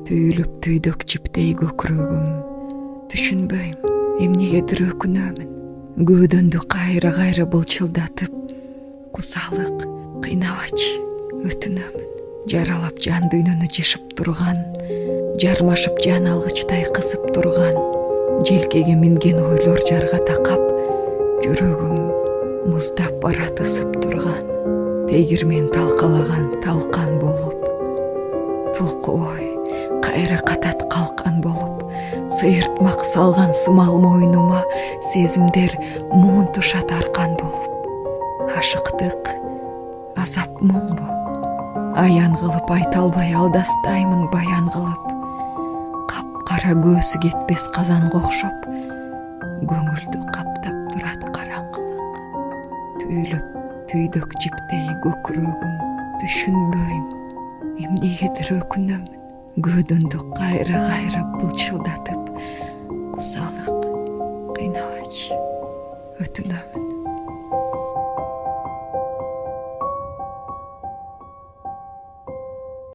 Түйіліп түйдік жіптей көкірегім, түшінбейм, эмнегедир өкүнөмүн. Көөдөндү кайра былчылдатып, кусалык кыйнабачы, өтүнөмүн. Жаралап жан дүйнөнү жышып турган, жармашып жан алгычтай кысып турган, желкеге минген ойлор жарга такап, жүрөгүм муздап барат ысып турган, тегирмен талкалаган талкан болуп, тулку ой кайра катат калкан болуп, сыйыртмак салган сымал мойнума сезимдер муун тушат аркан болуп. Ашыктык, азап мұңбу, аян кылып айта албай алдастаймын баян кылып. Капкара көзү кетпес казанга окшоп, көңүлдү каптап турат караңгылык. Түйүлүп түйдөк жиптей көкүрөгүм, түшүнбөйм, эмнегедир өкүнөмүн. Көөдөндү кайра былчылдатып, кусалык кыйнабачы, өтүнөмүн.